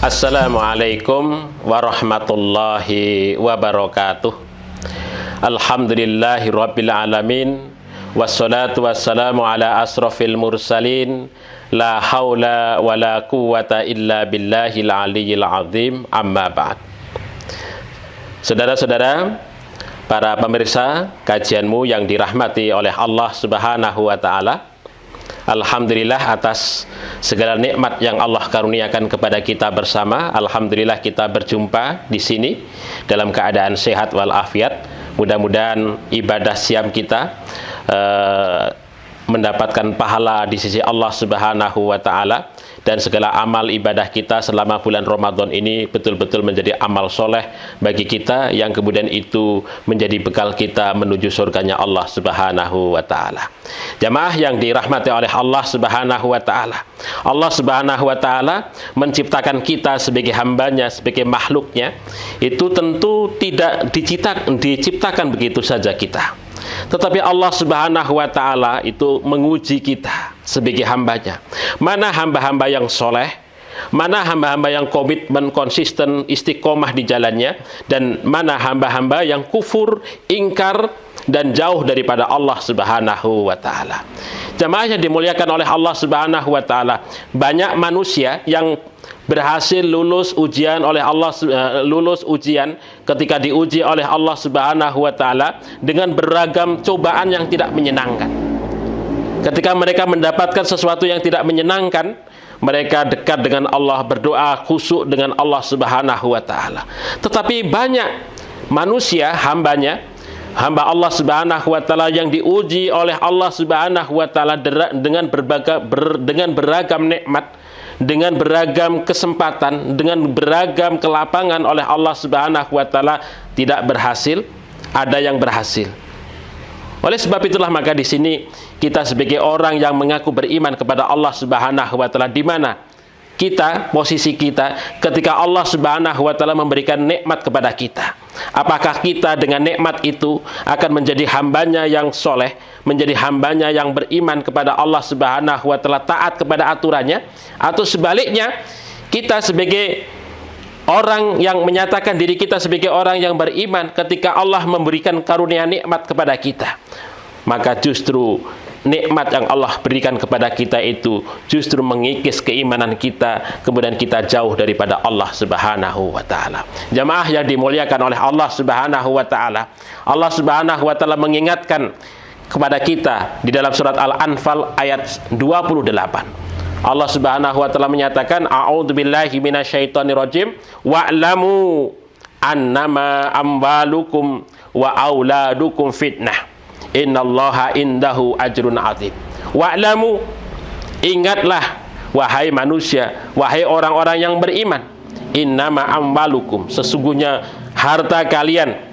Assalamualaikum warahmatullahi wabarakatuh. Alhamdulillahi rabbil alamin. Wassalatu wassalamu ala asrafil mursalin. La haula wa la quwata illa billahil aliyyil azim. Amma ba'd. Saudara-saudara, para pemirsa kajianmu yang dirahmati oleh Allah Subhanahu wa taala, alhamdulillah atas segala nikmat yang Allah karuniakan kepada kita bersama. Alhamdulillah kita berjumpa di sini dalam keadaan sehat walafiat. Mudah-mudahan ibadah siam kita mendapatkan pahala di sisi Allah Subhanahu wa taala, dan segala amal ibadah kita selama bulan Ramadan ini betul-betul menjadi amal soleh bagi kita, yang kemudian itu menjadi bekal kita menuju surganya Allah Subhanahu wa taala. Jamaah yang dirahmati oleh Allah Subhanahu wa taala, Allah Subhanahu wa taala menciptakan kita sebagai hambanya, sebagai makhluknya, itu tentu tidak diciptakan begitu saja kita. Tetapi Allah Subhanahu wa taala itu menguji kita sebagai hambanya. Mana hamba-hamba yang soleh, mana hamba-hamba yang komitmen, konsisten, istiqomah di jalannya, dan mana hamba-hamba yang kufur, ingkar, dan jauh daripada Allah Subhanahu wa taala. Jamaah yang dimuliakan oleh Allah Subhanahu wa taala, banyak manusia yang berhasil lulus ujian oleh Allah, lulus ujian ketika diuji oleh Allah Subhanahu wa taala dengan beragam cobaan yang tidak menyenangkan. Ketika mereka mendapatkan sesuatu yang tidak menyenangkan, mereka dekat dengan Allah, berdoa khusyuk dengan Allah Subhanahu wa taala. Tetapi banyak manusia, hamba Allah Subhanahu wa taala yang diuji oleh Allah Subhanahu wa taala dengan beragam nikmat, dengan beragam kesempatan, dengan beragam kelapangan oleh Allah Subhanahu wa taala, tidak berhasil, ada yang berhasil. Oleh sebab itulah maka di sini kita sebagai orang yang mengaku beriman kepada Allah Subhanahu wa taala, di mana kita, posisi kita ketika Allah Subhanahu wa taala memberikan nikmat kepada kita, apakah kita dengan nikmat itu akan menjadi hambanya yang soleh, menjadi hambanya yang beriman kepada Allah Subhanahu wa taala, taat kepada aturannya, atau sebaliknya kita sebagai orang yang menyatakan diri kita sebagai orang yang beriman, ketika Allah memberikan karunia nikmat kepada kita, maka justru nikmat yang Allah berikan kepada kita itu justru mengikis keimanan kita, kemudian kita jauh daripada Allah Subhanahu wa taala. Jamaah yang dimuliakan oleh Allah Subhanahu wa taala, Allah Subhanahu wa taala mengingatkan kepada kita di dalam surat Al-Anfal ayat 28. Allah Subhanahu wa taala menyatakan, a'udzubillahi minasyaitonirrajim, wa'lamu annama amwalukum wa auladukum fitnah, innallaha indahu ajrun azim. Wa'lamu, ingatlah wahai manusia, wahai orang-orang yang beriman, innama amwalukum, sesungguhnya harta kalian,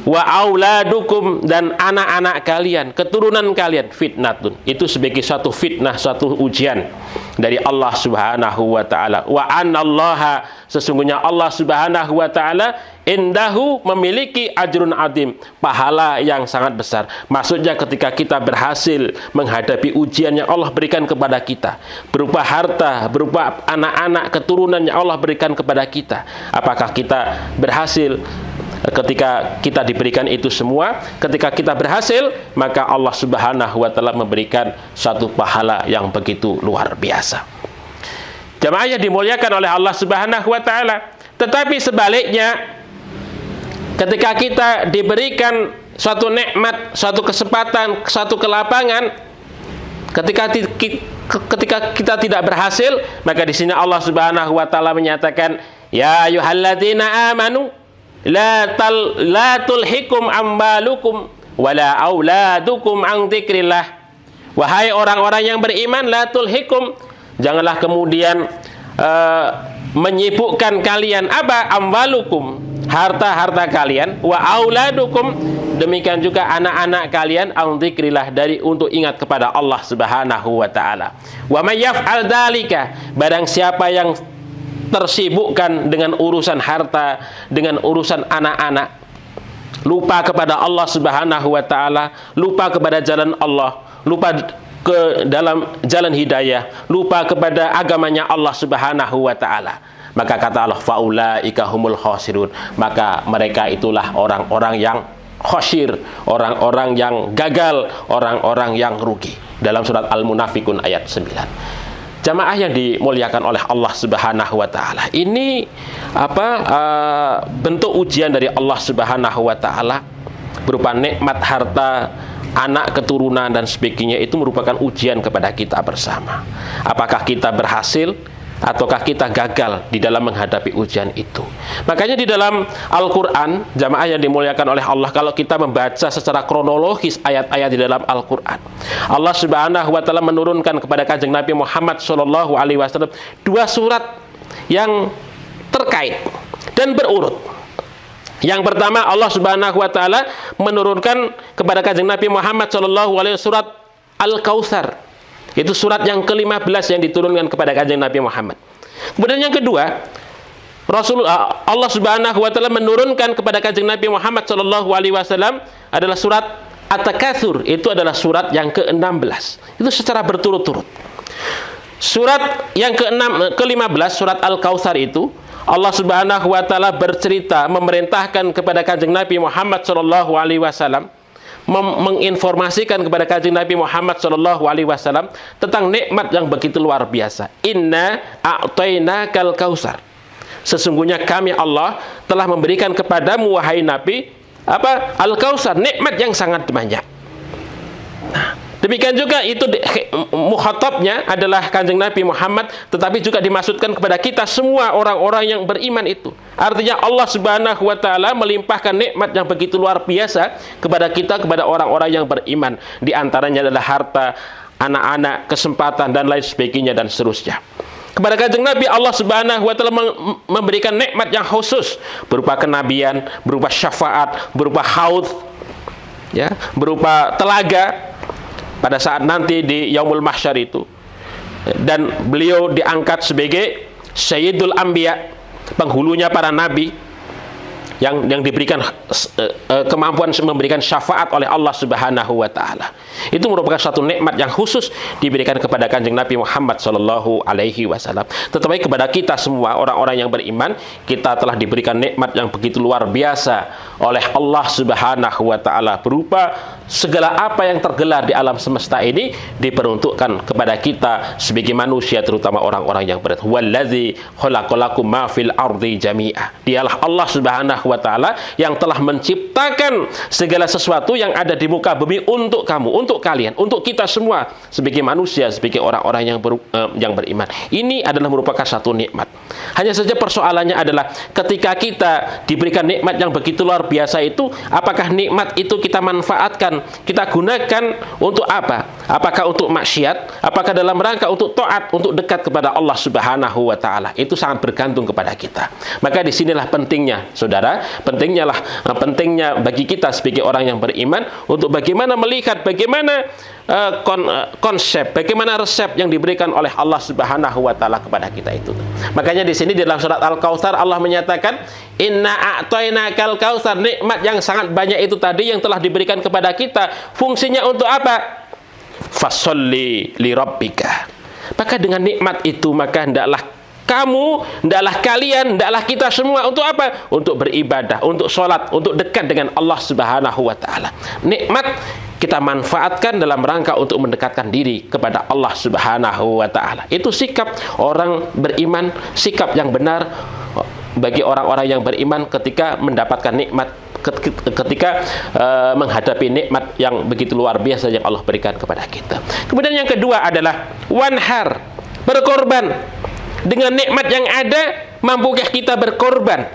wa auladukum, dan anak-anak kalian, keturunan kalian, fitnatun, itu sebagai suatu fitnah, suatu ujian dari Allah Subhanahu wa taala. Wa annallaha, sesungguhnya Allah Subhanahu wa taala, indahu, memiliki ajrun azim, pahala yang sangat besar. Maksudnya ketika kita berhasil menghadapi ujian yang Allah berikan kepada kita, berupa harta, berupa anak-anak, keturunan yang Allah berikan kepada kita, apakah kita berhasil? Ketika kita diberikan itu semua, ketika kita berhasil, maka Allah Subhanahu wa taala memberikan satu pahala yang begitu luar biasa. Jamaah yang dimuliakan oleh Allah Subhanahu wa taala. Tetapi sebaliknya, ketika kita diberikan suatu nikmat, suatu kesempatan, suatu kelapangan, ketika kita tidak berhasil, maka di sini Allah Subhanahu wa taala menyatakan, ya ayyuhalladzina amanu la tulhikum amwalukum wala auladukum an dzikrillah. Wahai orang-orang yang beriman, la tulhikum, janganlah kemudian menyibukkan kalian apa? Amwalukum, harta-harta kalian, wa auladukum, demikian juga anak-anak kalian, an dzikrillah, dari untuk ingat kepada Allah Subhanahu wa taala. Wa may yaf'al dzalika, barang siapa yang tersibukkan dengan urusan harta, dengan urusan anak-anak, lupa kepada Allah Subhanahu wa taala, lupa kepada jalan Allah, lupa ke dalam jalan hidayah, lupa kepada agamanya Allah Subhanahu wa taala, Maka kata Allah, faulaika humul khasirun, maka mereka itulah orang-orang yang khasir, orang-orang yang gagal, orang-orang yang rugi. Dalam surat Al-Munafikun ayat 9. Jamaah yang dimuliakan oleh Allah Subhanahu wa taala. Ini bentuk ujian dari Allah Subhanahu wa taala berupa nikmat harta, anak, keturunan dan sebagainya. Itu merupakan ujian kepada kita bersama. Apakah kita berhasil ataukah kita gagal di dalam menghadapi ujian itu. Makanya di dalam Al-Quran, jamaah yang dimuliakan oleh Allah, kalau kita membaca secara kronologis ayat-ayat di dalam Al-Quran, Allah Subhanahu wa taala menurunkan kepada Kanjeng Nabi Muhammad SAW 2 surat yang terkait dan berurut. Yang pertama, Allah Subhanahu wa taala menurunkan kepada Kanjeng Nabi Muhammad SAW surat Al-Kautsar. Itu surat yang ke-15 yang diturunkan kepada Kanjeng Nabi Muhammad. Kemudian yang kedua, Allah Subhanahu wa taala menurunkan kepada Kanjeng Nabi Muhammad SAW adalah surat At-Takatsur. Itu adalah surat yang ke-16. Itu secara berturut-turut. Surat yang ke-15, surat Al-Kautsar itu, Allah Subhanahu wa taala bercerita memerintahkan kepada Kanjeng Nabi Muhammad SAW menginformasikan kepada Kanjeng Nabi Muhammad SAW tentang nikmat yang begitu luar biasa. Inna a'tainakal kautsar. Sesungguhnya kami Allah telah memberikan kepadamu wahai Nabi Al-Kautsar, nikmat yang sangat banyak. Nah, demikian juga itu mukhatabnya adalah Kanjeng Nabi Muhammad, tetapi juga dimaksudkan kepada kita semua orang-orang yang beriman itu. Artinya Allah Subhanahu wa taala melimpahkan nikmat yang begitu luar biasa kepada kita, kepada orang-orang yang beriman. Di antaranya adalah harta, anak-anak, kesempatan dan lain sebagainya dan seterusnya. Kepada Kanjeng Nabi Allah Subhanahu wa taala memberikan nikmat yang khusus berupa kenabian, berupa syafaat, berupa haud, ya, berupa telaga pada saat nanti di Yaumul Mahsyar itu. Dan beliau diangkat sebagai Sayyidul Anbiya, penghulunya para nabi, yang diberikan kemampuan memberikan syafaat oleh Allah Subhanahu wa taala. Itu merupakan satu nikmat yang khusus diberikan kepada Kanjeng Nabi Muhammad sallallahu alaihi wasallam. Tetapi kepada kita semua orang-orang yang beriman, kita telah diberikan nikmat yang begitu luar biasa oleh Allah Subhanahu wa taala, berupa segala apa yang tergelar di alam semesta ini diperuntukkan kepada kita sebagai manusia, terutama orang-orang yang beriman. Wallazi khalaqalakum ma fil ardi jami'a. Dialah Allah Subhanahu wa taala yang telah menciptakan segala sesuatu yang ada di muka bumi untuk kamu, untuk kalian, untuk kita semua sebagai manusia, sebagai orang-orang yang beriman. Ini adalah merupakan satu nikmat. Hanya saja persoalannya adalah ketika kita diberikan nikmat yang begitu luar biasa itu, apakah nikmat itu kita manfaatkan, kita gunakan untuk apa? Apakah untuk maksiat? Apakah dalam rangka untuk taat, untuk dekat kepada Allah Subhanahu wa taala? Itu sangat bergantung kepada kita. Maka disinilah pentingnya, saudara, pentingnya bagi kita sebagai orang yang beriman untuk bagaimana melihat bagaimana konsep, bagaimana resep yang diberikan oleh Allah Subhanahu wa taala kepada kita itu. Makanya di sini di dalam surat Al-Kautsar Allah menyatakan inna a'tainakal kautsar, nikmat yang sangat banyak itu tadi yang telah diberikan kepada kita, fungsinya untuk apa? Fasholli li rabbika. Maka dengan nikmat itu maka hendaklah kamu, hendaklah kalian, hendaklah kita semua untuk apa? Untuk beribadah, untuk sholat, untuk dekat dengan Allah Subhanahu wa taala. Nikmat kita manfaatkan dalam rangka untuk mendekatkan diri kepada Allah Subhanahu wa taala. Itu sikap orang beriman, sikap yang benar bagi orang-orang yang beriman ketika mendapatkan nikmat, ketika menghadapi nikmat yang begitu luar biasa yang Allah berikan kepada kita. Kemudian yang kedua adalah wanhar, berkorban. Dengan nikmat yang ada, mampukah kita berkorban?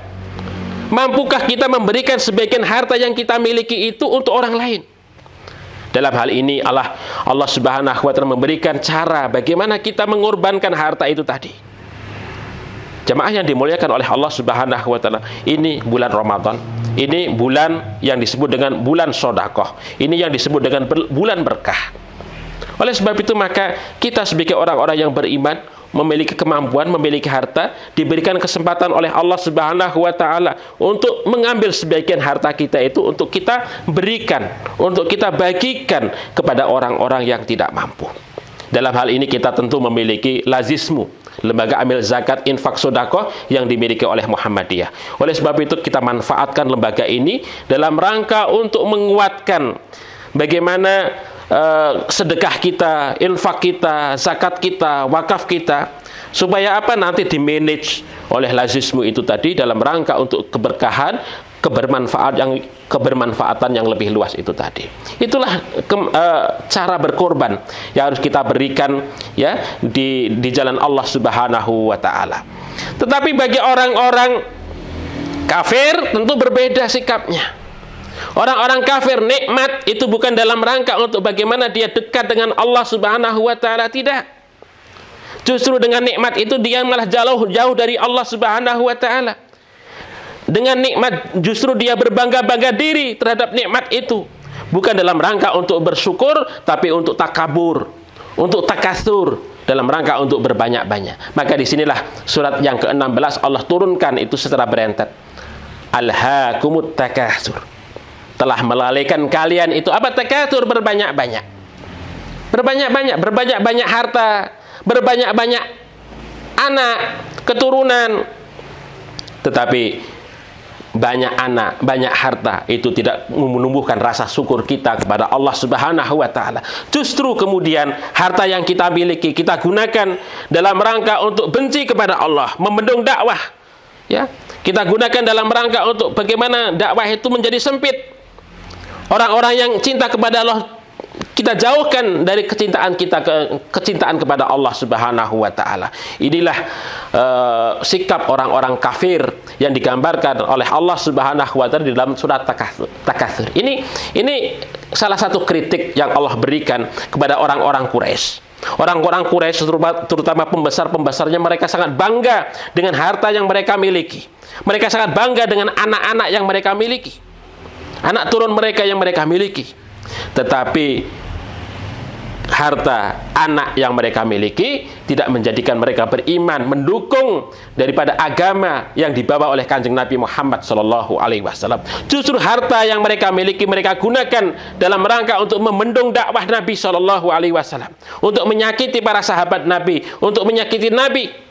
Mampukah kita memberikan sebagian harta yang kita miliki itu untuk orang lain? Dalam hal ini Allah Subhanahu wa taala memberikan cara bagaimana kita mengorbankan harta itu tadi. Jamaah yang dimuliakan oleh Allah Subhanahu wa taala, ini bulan Ramadan, ini bulan yang disebut dengan bulan sedekah, ini yang disebut dengan bulan berkah. Oleh sebab itu maka kita sebagai orang-orang yang beriman, memiliki kemampuan, memiliki harta, diberikan kesempatan oleh Allah Subhanahu wa taala untuk mengambil sebagian harta kita itu untuk kita berikan, untuk kita bagikan kepada orang-orang yang tidak mampu. Dalam hal ini kita tentu memiliki lazismu, lembaga amil zakat, infak, sodakoh yang dimiliki oleh Muhammadiyah. Oleh sebab itu kita manfaatkan lembaga ini dalam rangka untuk menguatkan bagaimana sedekah kita, infak kita, zakat kita, wakaf kita, supaya apa, nanti dimanage oleh lazismu itu tadi dalam rangka untuk keberkahan, kebermanfaatan yang lebih luas itu tadi. Itulah cara berkorban yang harus kita berikan ya di jalan Allah Subhanahu wa taala. Tetapi bagi orang-orang kafir tentu berbeda sikapnya. Orang-orang kafir, nikmat itu bukan dalam rangka untuk bagaimana dia dekat dengan Allah Subhanahu wa taala, tidak. Justru dengan nikmat itu dia malah jauh dari Allah Subhanahu wa taala. Dengan nikmat justru dia berbangga-bangga diri terhadap nikmat itu. Bukan dalam rangka untuk bersyukur, tapi untuk takabur, untuk takasur, dalam rangka untuk berbanyak-banyak. Maka disinilah surat yang ke-16 Allah turunkan itu secara berentet. Alhaakumut takasur. Telah melalaikan kalian itu apa? Takasur, berbanyak-banyak. Berbanyak-banyak harta, berbanyak-banyak anak, keturunan. Tetapi banyak anak, banyak harta itu tidak menumbuhkan rasa syukur kita kepada Allah Subhanahu wa taala. Justru kemudian harta yang kita miliki kita gunakan dalam rangka untuk benci kepada Allah, membendung dakwah. Ya, kita gunakan dalam rangka untuk bagaimana dakwah itu menjadi sempit. Orang-orang yang cinta kepada Allah kita jauhkan dari kecintaan kita ke kecintaan kepada Allah Subhanahu wa taala. Inilah sikap orang-orang kafir yang digambarkan oleh Allah Subhanahu wa taala di dalam surat Takatsur. Ini salah satu kritik yang Allah berikan kepada orang-orang Quraisy. Orang-orang Quraisy terutama pembesar-pembesarnya, mereka sangat bangga dengan harta yang mereka miliki. Mereka sangat bangga dengan anak-anak yang mereka miliki. Anak turun mereka yang mereka miliki. Tetapi harta anak yang mereka miliki tidak menjadikan mereka beriman, mendukung daripada agama yang dibawa oleh Kanjeng Nabi Muhammad SAW. Justru harta yang mereka miliki mereka gunakan dalam rangka untuk membendung dakwah Nabi SAW, untuk menyakiti para sahabat Nabi, untuk menyakiti Nabi.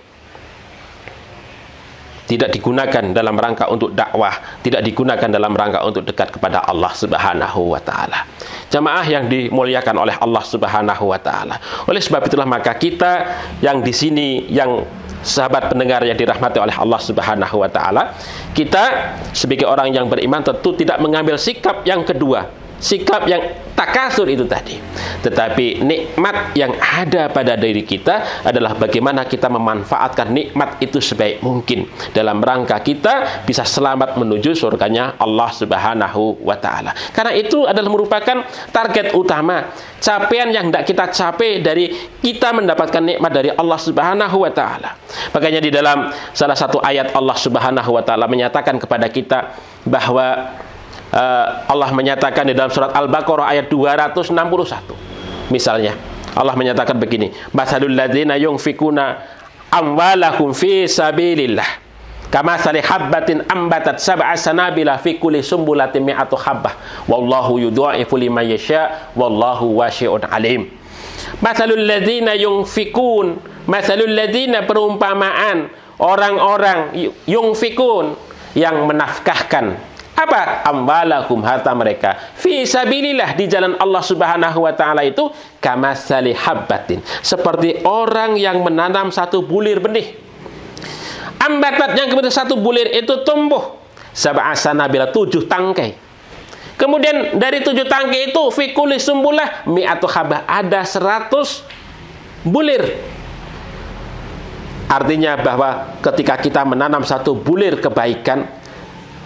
Tidak digunakan dalam rangka untuk dakwah, tidak digunakan dalam rangka untuk dekat kepada Allah Subhanahu wa taala. Jamaah yang dimuliakan oleh Allah Subhanahu wa taala. Oleh sebab itulah maka kita yang di sini, yang sahabat pendengar yang dirahmati oleh Allah Subhanahu wa taala, kita sebagai orang yang beriman tentu tidak mengambil sikap yang kedua, sikap yang takasur itu tadi. Tetapi nikmat yang ada pada diri kita adalah bagaimana kita memanfaatkan nikmat itu sebaik mungkin dalam rangka kita bisa selamat menuju surganya Allah Subhanahu wa taala. Karena itu adalah merupakan target utama, capaian yang hendak kita capai dari kita mendapatkan nikmat dari Allah Subhanahu wa taala. Makanya di dalam salah satu ayat Allah Subhanahu wa taala menyatakan kepada kita bahwa Allah menyatakan di dalam surat Al-Baqarah ayat 261. Misalnya Allah menyatakan begini, masalul ladzina yunfikuna amwalahum fi sabilillah kamatsali habbatin ambatat sab'a sanabila fi kulli sumbulatin mi'atu habbah wallahu yudha'ifu liman yasha wallahu wasi'un alim. Masalul ladzina yunfikun, masalul ladzina, perumpamaan orang-orang yunfikun yang menafkahkan apa? Amwalakum, harta mereka, fi sabilillah, di jalan Allah Subhanahu wa taala itu kamatsali habbatin, seperti orang yang menanam satu bulir benih. Ambatat, yang kemudian satu bulir itu tumbuh sab'a sanabila, 7 tangkai. Kemudian dari 7 tangkai itu fi kulli sumbulah mi'atu habbah, ada 100 bulir. Artinya bahwa ketika kita menanam satu bulir kebaikan,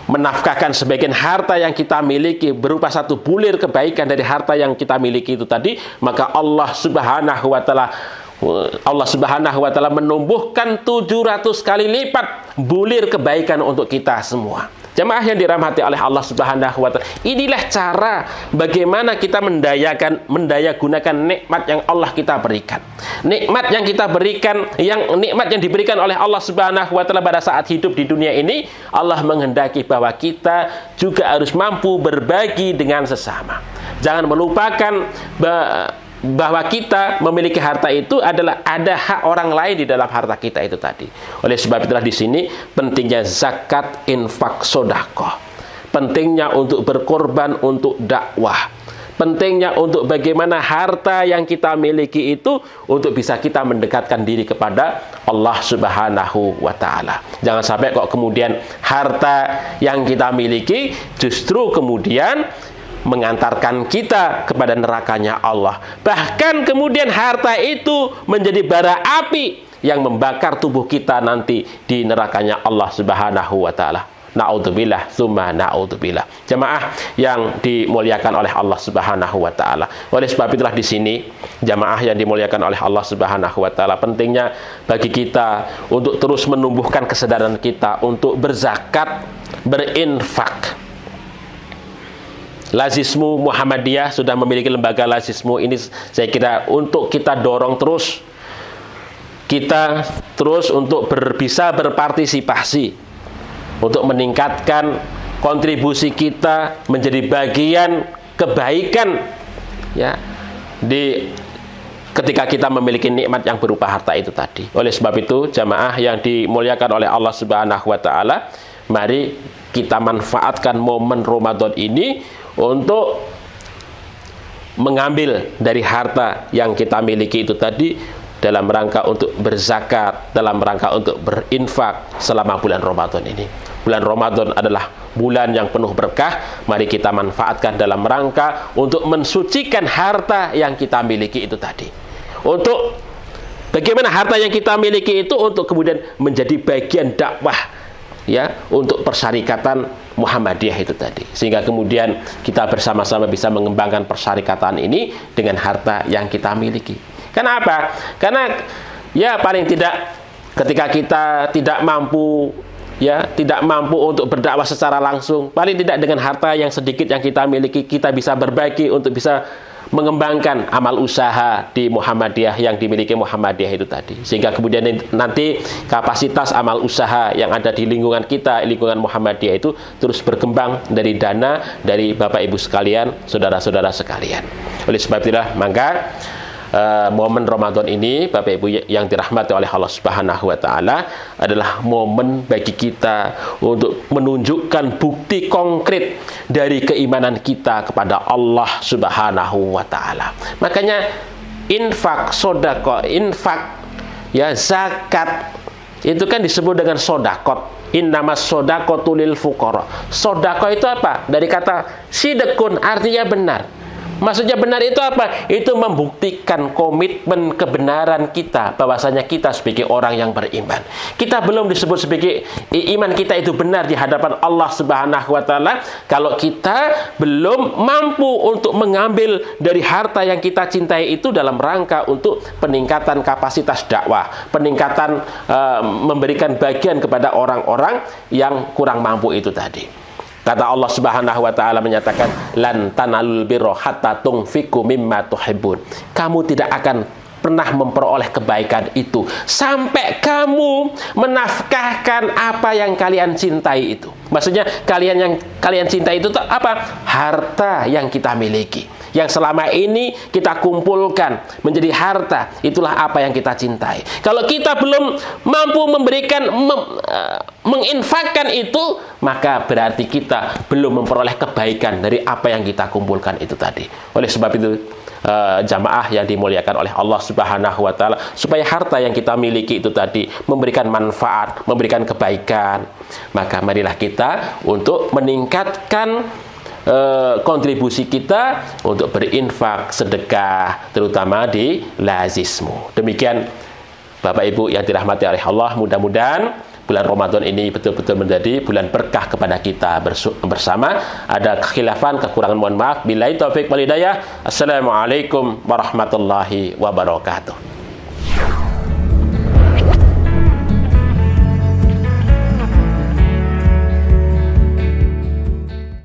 menafkahkan sebagian harta yang kita miliki berupa satu bulir kebaikan dari harta yang kita miliki itu tadi, maka Allah Subhanahu wa taala menumbuhkan 700 kali lipat bulir kebaikan untuk kita semua. Jamaah yang dirahmati oleh Allah Subhanahu wa taala, inilah cara bagaimana kita mendayagunakan nikmat yang Allah kita berikan. Nikmat yang kita berikan, nikmat yang diberikan oleh Allah Subhanahu wa taala pada saat hidup di dunia ini, Allah menghendaki bahwa kita juga harus mampu berbagi dengan sesama. Jangan melupakan bahwa kita memiliki harta itu adalah ada hak orang lain di dalam harta kita itu tadi. Oleh sebab itulah di sini pentingnya zakat, infak, sedekah. Pentingnya untuk berkorban untuk dakwah. Pentingnya untuk bagaimana harta yang kita miliki itu untuk bisa kita mendekatkan diri kepada Allah Subhanahu wa taala. Jangan sampai kok kemudian harta yang kita miliki justru kemudian mengantarkan kita kepada nerakanya Allah. Bahkan kemudian harta itu menjadi bara api yang membakar tubuh kita nanti di nerakanya Allah Subhanahu wa taala. Na'udzubillah, tsumma na'udzubillah. Jamaah yang dimuliakan oleh Allah Subhanahu wa taala. Oleh sebab itulah di sini jamaah yang dimuliakan oleh Allah Subhanahu wa taala, pentingnya bagi kita untuk terus menumbuhkan kesadaran kita untuk berzakat, berinfak. Lazismu Muhammadiyah sudah memiliki lembaga Lazismu ini, saya kira untuk kita dorong terus, kita terus untuk bisa berpartisipasi untuk meningkatkan kontribusi kita menjadi bagian kebaikan ya ketika kita memiliki nikmat yang berupa harta itu tadi. Oleh sebab itu jamaah yang dimuliakan oleh Allah Subhanahu wa taala, mari kita manfaatkan momen Ramadan ini untuk mengambil dari harta yang kita miliki itu tadi dalam rangka untuk berzakat, dalam rangka untuk berinfak selama bulan Ramadan ini. Bulan Ramadan adalah bulan yang penuh berkah. Mari kita manfaatkan dalam rangka untuk mensucikan harta yang kita miliki itu tadi. Untuk bagaimana harta yang kita miliki itu untuk kemudian menjadi bagian dakwah ya untuk persyarikatan Muhammadiyah itu tadi, sehingga kemudian kita bersama-sama bisa mengembangkan persyarikatan ini dengan harta yang kita miliki. Kenapa? Karena ya paling tidak ketika kita tidak mampu untuk berdakwah secara langsung, paling tidak dengan harta yang sedikit yang kita miliki kita bisa berbagi untuk bisa mengembangkan amal usaha di Muhammadiyah yang dimiliki Muhammadiyah itu tadi, sehingga kemudian nanti kapasitas amal usaha yang ada di lingkungan kita, lingkungan Muhammadiyah itu terus berkembang dari dana dari Bapak Ibu sekalian, saudara-saudara sekalian. Oleh sebab itulah maka momen Ramadan ini Bapak Ibu yang dirahmati oleh Allah Subhanahu wa taala adalah momen bagi kita untuk menunjukkan bukti konkret dari keimanan kita kepada Allah Subhanahu wa taala. Makanya infak, sedekah, ya zakat itu kan disebut dengan sedekah. Innamas shadaqatu lil fuqara. Sedekah itu apa? Dari kata sidqun, artinya benar. Maksudnya benar itu apa? Itu membuktikan komitmen kebenaran kita, bahwasanya kita sebagai orang yang beriman. Kita belum disebut sebagai iman kita itu benar di hadapan Allah Subhanahu wa taala kalau kita belum mampu untuk mengambil dari harta yang kita cintai itu dalam rangka untuk peningkatan kapasitas dakwah, peningkatan memberikan bagian kepada orang-orang yang kurang mampu itu tadi. Kata Allah Subhanahu wa taala menyatakan lan tanalul birra hatta tunfiqu mimma tuhibbun. Kamu tidak akan pernah memperoleh kebaikan itu sampai kamu menafkahkan apa yang kalian cintai itu. Maksudnya yang kalian cintai itu apa? Harta yang kita miliki, yang selama ini kita kumpulkan menjadi harta, itulah apa yang kita cintai. Kalau kita belum mampu memberikan, menginfakkan itu, maka berarti kita belum memperoleh kebaikan dari apa yang kita kumpulkan itu tadi. Oleh sebab itu, jamaah yang dimuliakan oleh Allah Subhanahu wa taala, supaya harta yang kita miliki itu tadi memberikan manfaat, memberikan kebaikan, maka marilah kita untuk meningkatkan kontribusi kita untuk berinfak, sedekah, terutama di lazismu. Demikian Bapak Ibu yang dirahmati oleh Allah, mudah-mudahan bulan Ramadan ini betul-betul menjadi bulan berkah kepada kita bersama. Ada kekhilafan, kekurangan, mohon maaf. Billahi taufik wal hidayah. Assalamualaikum warahmatullahi wabarakatuh.